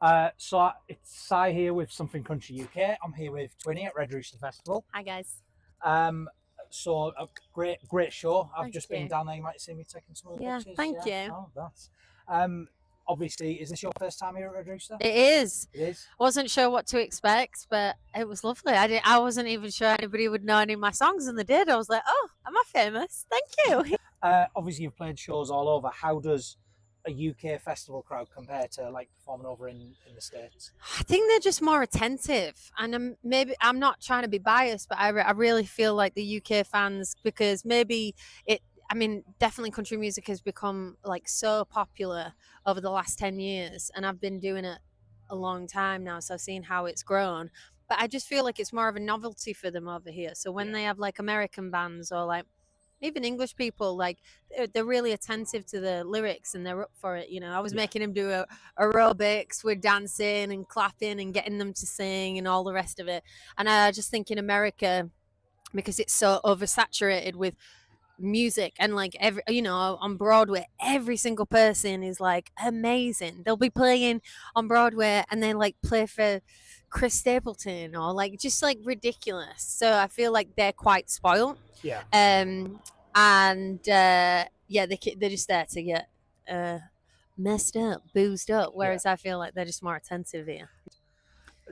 It's Sai here with Something Country UK. I'm here with Twinnie at Red Rooste Festival. Hi guys. So a great show. I've Thank just you. been down there. You might see me taking some of the pictures. Thank you. Oh, that's. Obviously, is this your first time here at Red Rooster? It is. It is. Wasn't sure what to expect, but it was lovely. I wasn't even sure anybody would know any of my songs, and they did. I was like, oh, am I famous? Thank you. Obviously, you've played shows all over. How does a UK festival crowd compare to like performing over in the States? I think they're just more attentive, and maybe I'm not trying to be biased, but I really feel like the UK fans, because maybe definitely country music has become like so popular over the last 10 years, and I've been doing it a long time now, so I've seen how it's grown. But I just feel like it's more of a novelty for them over here. So when they have like American bands or like even English people, like they're really attentive to the lyrics and they're up for it. I was making them do aerobics with dancing and clapping and getting them to sing and all the rest of it. And I just think in America, because it's so oversaturated with music, and like on Broadway, every single person is like amazing. They'll be playing on Broadway and then like play for Chris Stapleton or like just like ridiculous. So I feel like they're quite spoiled. Yeah. They're just there to get messed up, boozed up, whereas I feel like they're just more attentive here.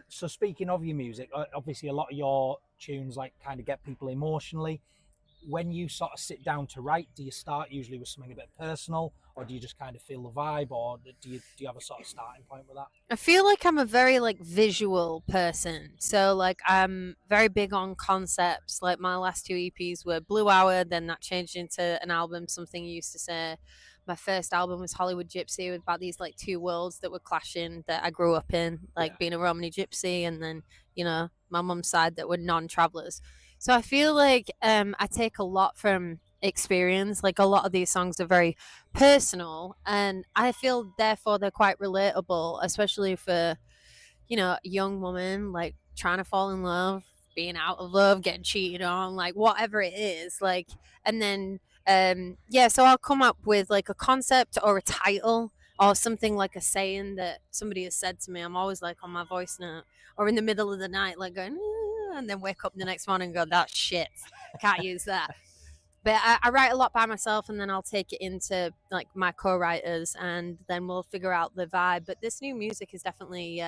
So speaking of your music, obviously a lot of your tunes like kind of get people emotionally. When you sort of sit down to write, do you start usually with something a bit personal, or do you just kind of feel the vibe, or do you have a sort of starting point with that? I feel like I'm a very like visual person, so like I'm very big on concepts. Like my last 2 EPs were Blue Hour, then that changed into an album, Something You Used to Say. My first album was Hollywood Gypsy, with about these like two worlds that were clashing that I grew up in, like being a Romany Gypsy and then my mum's side that were non-travelers. So I feel like I take a lot from experience. Like a lot of these songs are very personal, and I feel therefore they're quite relatable, especially for a young woman like trying to fall in love, being out of love, getting cheated on, like whatever it is. Like, and then so I'll come up with like a concept or a title or something, like a saying that somebody has said to me. I'm always like on my voice note or in the middle of the night, like going, and then wake up the next morning and go, that's shit, can't use that. But I write a lot by myself, and then I'll take it into like my co-writers, and then we'll figure out the vibe. But this new music is definitely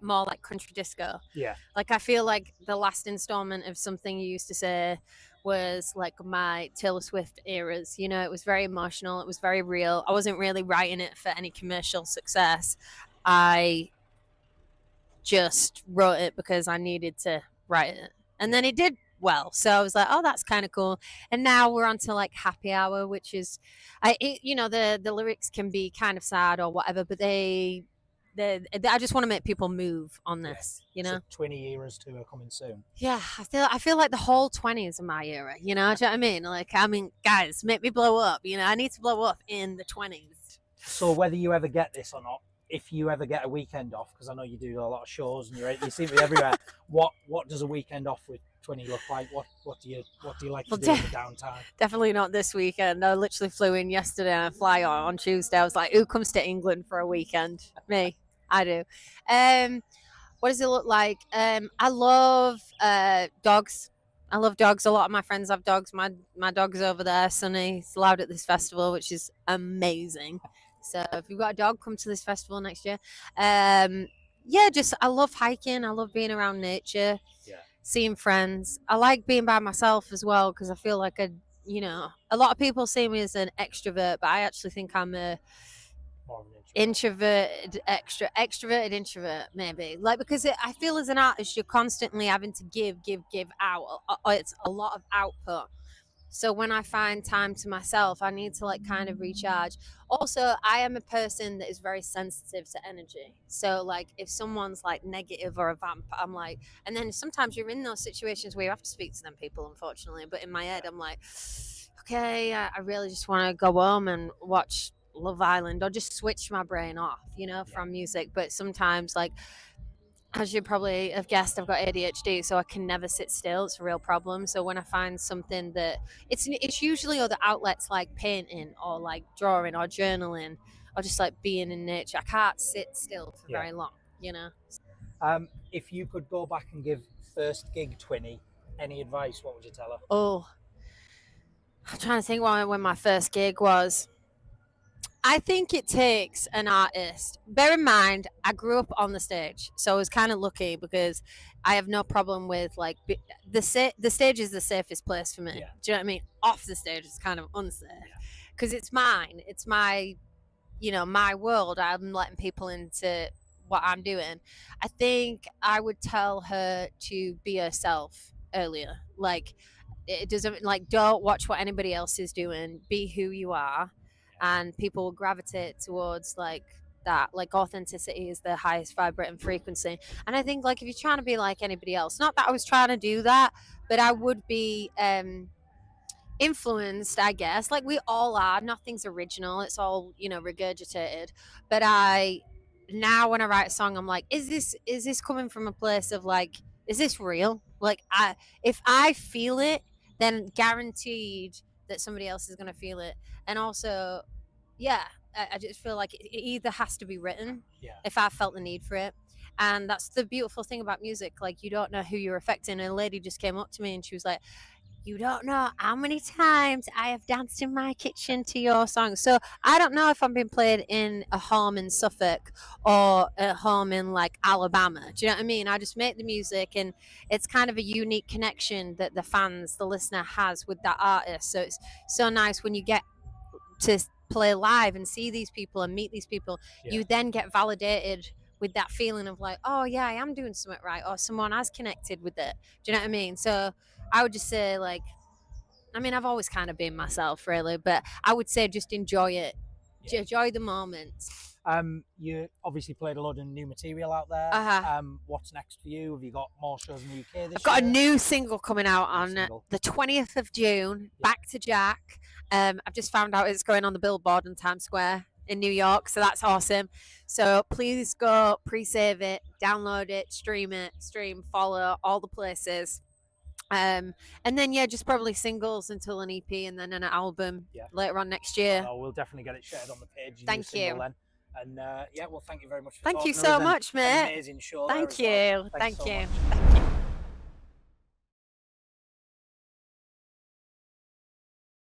more like country disco. Yeah. Like I feel like the last installment of Something You Used to Say was like my Taylor Swift eras. It was very emotional. It was very real. I wasn't really writing it for any commercial success. I just wrote it because I needed to write it, and then it did well. So I was like, oh, that's kind of cool. And now we're on to like Happy Hour, which is, the lyrics can be kind of sad or whatever, but I just want to make people move on this. So 20 eras too are coming soon. Yeah, I feel like the whole 20s are my era. Do you know what I mean? Like, guys, make me blow up. I need to blow up in the 20s. So whether you ever get this or not, if you ever get a weekend off, because I know you do a lot of shows and you seem to be everywhere, what does a weekend off with Twinnie look like? What do you like to do in the downtime? Definitely not this weekend. I literally flew in yesterday and I fly on Tuesday. I was like, who comes to England for a weekend? Me. I do. What does it look like? I love dogs. I love dogs. A lot of my friends have dogs. My dog's over there, Sonny. He's allowed at this festival, which is amazing. So if you've got a dog, come to this festival next year. I love hiking. I love being around nature, seeing friends. I like being by myself as well, because I feel like a lot of people see me as an extrovert, but I actually think I'm a extroverted introvert, maybe. Like, because I feel as an artist, you're constantly having to give out. It's a lot of output. So when I find time to myself, I need to like kind of recharge. Also, I am a person that is very sensitive to energy. So like if someone's like negative or a vamp, I'm like, and then sometimes you're in those situations where you have to speak to them people, unfortunately. But in my head, I'm like, okay, I really just want to go home and watch Love Island or just switch my brain off, from music. But sometimes, like, as you probably have guessed, I've got ADHD, so I can never sit still. It's a real problem. So when I find something that it's usually other outlets like painting or like drawing or journaling or just like being in nature. I can't sit still for very long, you know. If you could go back and give first gig Twinnie any advice, what would you tell her? Oh, I'm trying to think when my first gig was. I think it takes an artist. Bear in mind, I grew up on the stage, so I was kind of lucky because I have no problem with like the stage is the safest place for me. Yeah. Do you know what I mean? Off the stage is kind of unsafe because it's mine. It's my, my world. I'm letting people into what I'm doing. I think I would tell her to be herself earlier. Like, it doesn't, like, don't watch what anybody else is doing. Be who you are, and people will gravitate towards like that. Like, authenticity is the highest vibrating frequency. And I think, like, if you're trying to be like anybody else, not that I was trying to do that, but I would be influenced, I guess, like we all are. Nothing's original, it's all, regurgitated. But now when I write a song, I'm like, is this coming from a place of like, is this real? Like, if I feel it, then guaranteed that somebody else is going to feel it. And also, I just feel like it either has to be written if I felt the need for it. And that's the beautiful thing about music. Like, you don't know who you're affecting. And a lady just came up to me and she was like, you don't know how many times I have danced in my kitchen to your song. So I don't know if I'm being played in a home in Suffolk or a home in like Alabama. Do you know what I mean? I just make the music, and it's kind of a unique connection that the listener has with that artist. So it's so nice when you get to play live and see these people and meet these people. You then get validated with that feeling of like, oh yeah, I am doing something right, or someone has connected with it. Do you know what I mean? So I would just say, like, I mean, I've always kind of been myself, really, but I would say just enjoy it. Enjoy the moments. You obviously played a lot of new material out there. What's next for you? Have you got more shows in the UK this year? I've got a new single coming out on the 20th of June, Back to Jack. I've just found out it's going on the Billboard in Times Square in New York, so that's awesome. So please go pre-save it, download it, stream, follow all the places. And then just probably singles until an EP, and then an album later on next year. Oh, we'll definitely get it shared on the page. Thank you. Then. And well, thank you very much for Thank you so much, mate. amazing show. Thank you. Thank you.